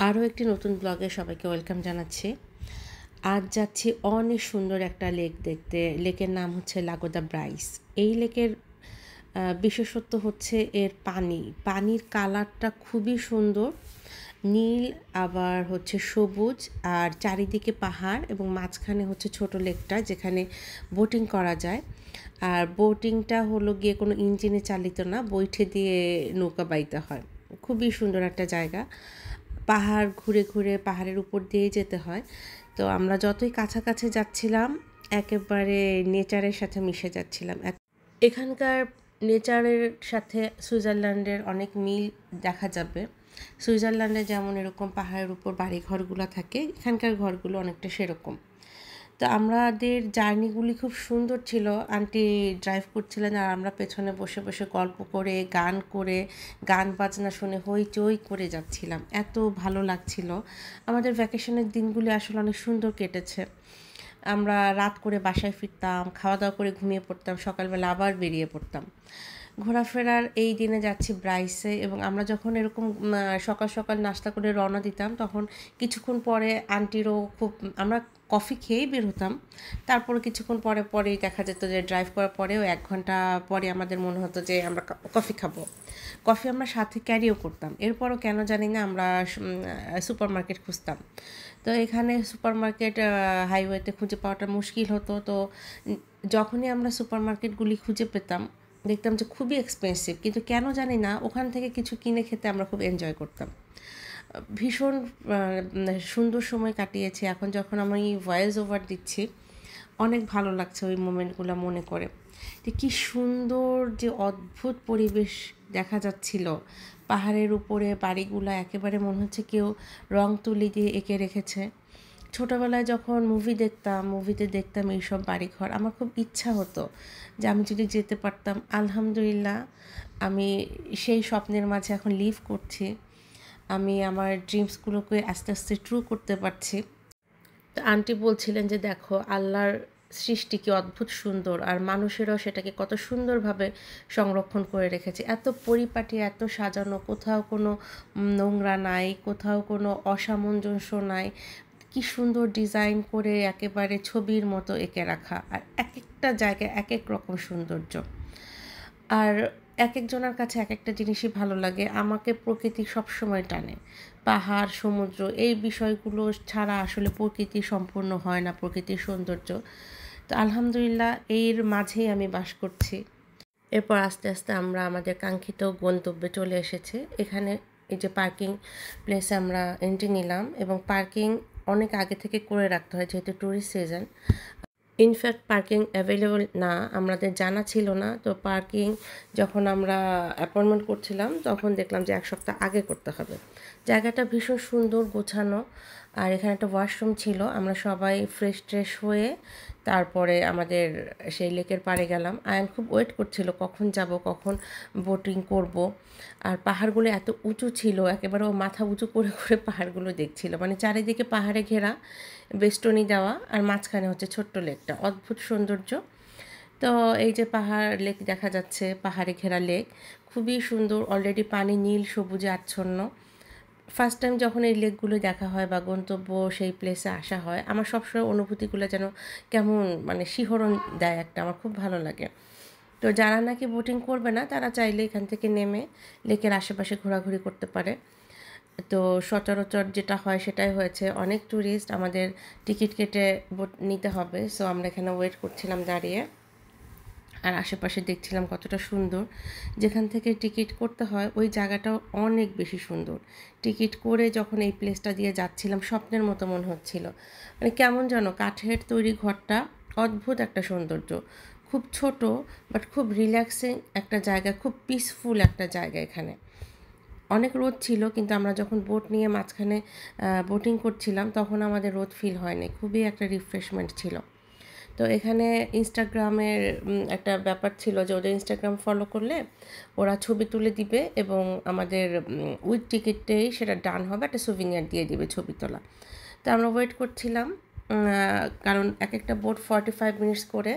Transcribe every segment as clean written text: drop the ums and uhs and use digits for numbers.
আরও একটি নতুন ব্লগে সবাইকে ওয়েলকাম জানাচ্ছি। আজ যাচ্ছি অনেক সুন্দর একটা লেক দেখতে। লেকের নাম হচ্ছে লাগোদা ব্রাইস। এই লেকের বিশেষত্ব হচ্ছে এর পানির কালারটা খুবই সুন্দর, নীল আবার হচ্ছে সবুজ, আর চারিদিকে পাহাড় এবং মাঝখানে হচ্ছে ছোট লেকটা যেখানে বোটিং করা যায়। আর বোটিংটা হলো গিয়ে কোনো ইঞ্জিনে চালিত না, বৈঠে দিয়ে নৌকা বাইতে হয়। খুবই সুন্দর একটা জায়গা। পাহাড় ঘুরে ঘুরে পাহাড়ের উপর দিয়ে যেতে হয়। তো আমরা যতই কাছাকাছি যাচ্ছিলাম একেবারে নেচারের সাথে মিশে যাচ্ছিলাম। এখানকার নেচারের সাথে সুইজারল্যান্ডের অনেক মিল দেখা যাবে। সুইজারল্যান্ডে যেমন এরকম পাহাড়ের উপর বাড়ি ঘরগুলো থাকে, এখানকার ঘরগুলো অনেকটা সেরকম। তো আমাদের জার্নিগুলি খুব সুন্দর ছিল। আন্টি ড্রাইভ করছিলেন আর আমরা পেছনে বসে বসে গল্প করে গান বাজনা শুনে হইচই করে যাচ্ছিলাম। এত ভালো লাগছিল। আমাদের ভ্যাকেশনের দিনগুলি আসলে অনেক সুন্দর কেটেছে। আমরা রাত করে বাসায় ফিরতাম, খাওয়া দাওয়া করে ঘুমিয়ে পড়তাম, সকালবেলা আবার বেরিয়ে পড়তাম। ঘোরাফেরার এই দিনে যাচ্ছি ব্রাইসে, এবং আমরা যখন এরকম সকাল সকাল নাস্তা করে রওনা দিতাম তখন কিছুক্ষণ পরে আন্টিরও আমরা কফি খেয়েই বের হতাম। তারপরে কিছুক্ষণ পরেই দেখা যেত যে ড্রাইভ করার পরেও 1 ঘন্টা পরে আমাদের মনে হতো যে আমরা কফি খাবো। কফি আমরা সাথে ক্যারিও করতাম। এরপরও কেন জানি না আমরা সুপার মার্কেট খুঁজতাম। তো এখানে সুপার মার্কেট হাইওয়েতে খুঁজে পাওয়াটা মুশকিল হতো। তো যখনই আমরা সুপার মার্কেটগুলি খুঁজে পেতাম দেখতাম যে খুবই এক্সপেন্সিভ, কিন্তু কেন জানি না ওখান থেকে কিছু কিনে খেতে আমরা খুব এনজয় করতাম। ভীষণ সুন্দর সময় কাটিয়েছি। এখন যখন আমি ভয়েস ওভার দিচ্ছি অনেক ভালো লাগছে ওই মোমেন্টগুলো মনে করে। যে কী সুন্দর, যে অদ্ভুত পরিবেশ দেখা যাচ্ছিল। পাহাড়ের উপরে বাড়িগুলো একেবারে মনে হচ্ছে কেউ রং তুলি দিয়ে এঁকে রেখেছে। ছোটোবেলায় যখন মুভিতে দেখতাম এইসব বাড়িঘর, আমার খুব ইচ্ছা হতো যে আমি যদি যেতে পারতাম। আলহামদুলিল্লাহ, আমি সেই স্বপ্নের মাঝে এখন লিভ করছি। আমি আমার ড্রিমসগুলোকে আস্তে আস্তে ট্রু করতে পারছি। তো আন্টি বলছিলেন যে দেখো আল্লাহর সৃষ্টি কি অদ্ভুত সুন্দর, আর মানুষেরাও সেটাকে কত সুন্দরভাবে সংরক্ষণ করে রেখেছে। এত পরিপাটি, এত সাজানো, কোথাও কোনো নোংরা নাই, কোথাও কোনো অসামঞ্জস্য নাই। কি সুন্দর ডিজাইন করে একেবারে ছবির মতো এঁকে রাখা, আর এক একটা জায়গায় এক এক রকম সৌন্দর্য। আর এক একজনের কাছে এক একটা জিনিসই ভালো লাগে। আমাকে প্রকৃতি সবসময় টানে। পাহাড়, সমুদ্র, এই বিষয়গুলো ছাড়া আসলে প্রকৃতি সম্পূর্ণ হয় না, প্রকৃতির সৌন্দর্য। তো আলহামদুলিল্লাহ এর মাঝেই আমি বাস করছি। এরপর আস্তে আস্তে আমরা আমাদের কাঙ্ক্ষিত গন্তব্যে চলে এসেছি। এখানে এই যে পার্কিং প্লেসে আমরা এন্ট্রি নিলাম, এবং পার্কিং অনেক আগে থেকে করে রাখতে হয় যেহেতু tourist season. In fact parking available না, আমাদের জানা ছিল না। তো পার্কিং যখন আমরা অ্যাপয়েন্টমেন্ট করছিলাম তখন দেখলাম যে 1 সপ্তাহ আগে করতে হবে। জায়গাটা ভীষণ সুন্দর, গোছানো। আর এখানে একটা ওয়াশরুম ছিল। আমরা সবাই ফ্রেশ ট্রেশ হয়ে তারপরে আমাদের সেই লেকের পাড়ে গেলাম। আয়ান খুব ওয়েট করছিল কখন যাব, কখন বোটিং করব। আর পাহাড়গুলো এত উঁচু ছিল, একেবারে ও মাথা উঁচু করে করে পাহাড়গুলো দেখছিল। মানে চারিদিকে পাহাড়ে ঘেরা, বেষ্টনী দেওয়া, আর মাঝখানে হচ্ছে ছোট্ট লেকটা। অদ্ভুত সৌন্দর্য। তো এই যে পাহাড় লেক দেখা যাচ্ছে, পাহাড়ে ঘেরা লেক, খুবই সুন্দর। অলরেডি পানি নীল সবুজে আচ্ছন্ন। ফার্স্ট টাইম যখন এই লেকগুলো দেখা হয় বা গন্তব্য সেই প্লেসে আসা হয়, আমার সবসময় অনুভূতিগুলো যেন কেমন মানে শিহরণ দেয় একটা, আমার খুব ভালো লাগে। তো যারা নাকি বোটিং করবে না তারা চাইলে এখান থেকে নেমে লেকের আশেপাশে ঘোরাঘুরি করতে পারে। তো সচরাচর যেটা হয় সেটাই হয়েছে, অনেক ট্যুরিস্ট, আমাদের টিকিট কেটে বোট নিতে হবে। সো আমরা এখানে ওয়েট করছিলাম দাঁড়িয়ে, আর আশেপাশে দেখছিলাম কতটা সুন্দর। যেখান থেকে টিকিট করতে হয় ওই জায়গাটাও অনেক বেশি সুন্দর। টিকিট করে যখন এই প্লেসটা দিয়ে যাচ্ছিলাম স্বপ্নের মতো মনে হচ্ছিল। মানে কেমন যেন কাঠের তৈরি ঘরটা, অদ্ভুত একটা সৌন্দর্য। খুব ছোট বাট খুব রিল্যাক্সিং একটা জায়গা, খুব পিসফুল একটা জায়গা। এখানে অনেক রোদ ছিল, কিন্তু আমরা যখন বোট নিয়ে মাঝখানে বোটিং করছিলাম তখন আমাদের রোদ ফিল হয়নি, খুবই একটা রিফ্রেশমেন্ট ছিল। তো এখানে ইনস্টাগ্রামের একটা ব্যাপার ছিল যে ওদের ইনস্টাগ্রাম ফলো করলে ওরা ছবি তুলে দিবে, এবং আমাদের উইথ টিকিটেই সেটা ডান হবে, একটা সুভিনিয়ার দিয়ে দিবে ছবি তোলা। তো আমরা ওয়েট করছিলাম। কারণ এক একটা বোট 45 মিনিটস করে,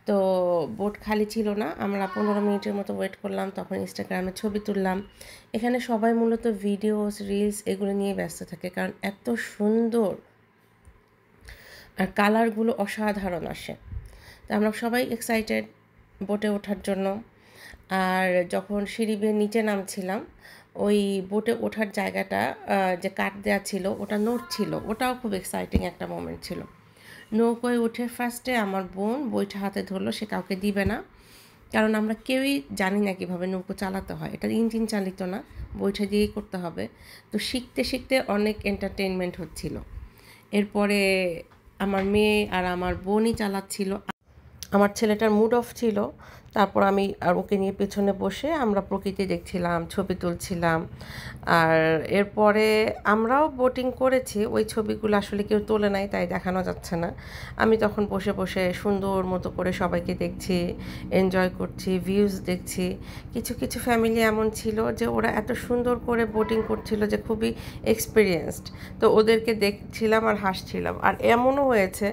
তো বোট খালি ছিল না। আমরা 15 মিনিটের মতো ওয়েট করলাম, তখন ইনস্টাগ্রামে ছবি তুললাম। এখানে সবাই মূলত ভিডিওস, রিলস এগুলো নিয়ে ব্যস্ত থাকে, কারণ এত সুন্দর আর কালারগুলো অসাধারণ আসে। তো আমরা সবাই এক্সাইটেড বোটে ওঠার জন্য। আর যখন সিঁড়ি বেয়ে নিচে নামছিলাম, ওই বোটে ওঠার জায়গাটা যে কাঠ দেওয়া ছিল ওটা নড়ছিল, ওটাও খুব এক্সাইটিং একটা মোমেন্ট ছিল। নৌকোয় উঠে ফার্স্টে আমার বোন বইটা হাতে ধরলো, সে কাউকে দিবে না, কারণ আমরা কেউই জানি না কীভাবে নৌকো চালাতে হয়, এটা ইঞ্জিন চালিত না, বইটা দিয়েই করতে হবে। তো শিখতে শিখতে অনেক এন্টারটেইনমেন্ট হচ্ছিল। এরপরে আমার মেয়ে আর আমার বোনই চালাচ্ছিল, আমার ছেলেটার মুড অফ ছিল। তারপর আমি আর ওকে নিয়ে পেছনে বসে আমরা প্রকৃতি দেখছিলাম, ছবি তুলছিলাম। আর এরপরে আমরাও বোটিং করেছি, ওই ছবিগুলো আসলে কেউ তোলে নাই, তাই দেখানো যাচ্ছে না। আমি তখন বসে বসে সুন্দর মতো করে সবাইকে দেখছি, এনজয় করছি, ভিউজ দেখছি। কিছু কিছু ফ্যামিলি এমন ছিল যে ওরা এত সুন্দর করে বোটিং করছিল যে খুবই এক্সপিরিয়েন্সড, তো ওদেরকে দেখছিলাম আর হাসছিলাম। আর এমনও হয়েছে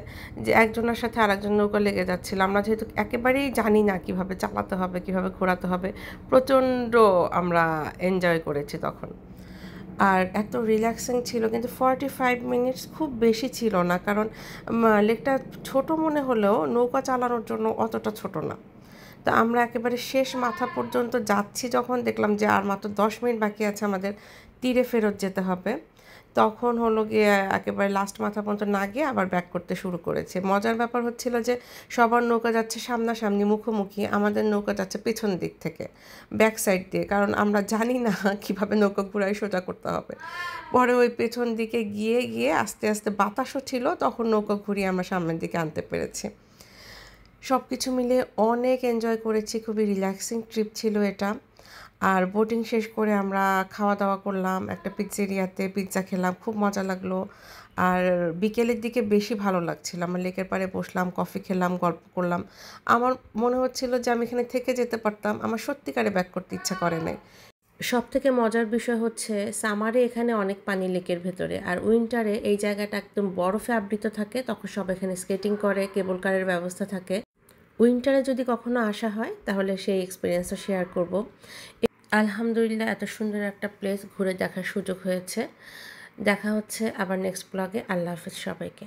যে একজনের সাথে আরেকজন নৌকা লেগে যাচ্ছিল। আমরা যেহেতু একেবারেই জানি না কীভাবে চালাতে হবে, কীভাবে ঘোরাতে হবে, প্রচণ্ড আমরা এনজয় করেছি তখন। আর এত রিল্যাক্সিং ছিল, কিন্তু 45 মিনিটস খুব বেশি ছিল না, কারণ লেকটা ছোট মনে হলেও নৌকা চালানোর জন্য অতটা ছোট না। তো আমরা একেবারে শেষ মাথা পর্যন্ত যাচ্ছি, যখন দেখলাম যে আর মাত্র 10 মিনিট বাকি আছে আমাদের তীরে ফেরত যেতে হবে, তখন হলো গিয়ে একেবারে লাস্ট মাথা পর্যন্ত না গিয়ে আবার ব্যাক করতে শুরু করেছে। মজার ব্যাপার হচ্ছিল যে সবার নৌকা যাচ্ছে সামনাসামনি মুখোমুখি, আমাদের নৌকা যাচ্ছে পেছন দিক থেকে, ব্যাক সাইড দিয়ে, কারণ আমরা জানি না কীভাবে নৌকা ঘুরাই সোজা করতে হবে। পরে ওই পেছন দিকে গিয়ে গিয়ে আস্তে আস্তে বাতাসও ছিল, তখন নৌকা ঘুরিয়ে আমরা সামনের দিকে আনতে পেরেছি। সব কিছু মিলে অনেক এনজয় করেছি, খুবই রিল্যাক্সিং ট্রিপ ছিল এটা। আর বোটিং শেষ করে আমরা খাওয়া দাওয়া করলাম, একটা পিৎজেরিয়াতে পিৎজা খেলাম, খুব মজা লাগলো। আর বিকেলের দিকে বেশি ভালো লাগছিল, আমরা লেকের পাড়ে বসলাম, কফি খেলাম, গল্প করলাম। আমার মনে হচ্ছিল যে আমি এখানে থেকে যেতে পারতাম, আমার সত্যিকারে ব্যাক করতে ইচ্ছা করে নাই। সব থেকে মজার বিষয় হচ্ছে সামারে এখানে অনেক পানি লেকের ভেতরে, আর উইন্টারে এই জায়গাটা একদম বরফে আবৃত থাকে, তখন সব এখানে স্কেটিং করে, কেবল কারের ব্যবস্থা থাকে। উইন্টারে যদি কখনো আসা হয় তাহলে সেই এক্সপিরিয়েন্সও শেয়ার করব। আলহামদুলিল্লাহ, এত সুন্দর একটা প্লেস ঘুরে দেখার সুযোগ হয়েছে। দেখা হচ্ছে আবার নেক্সট ব্লগে। আল্লাহ হাফেজ সবাইকে।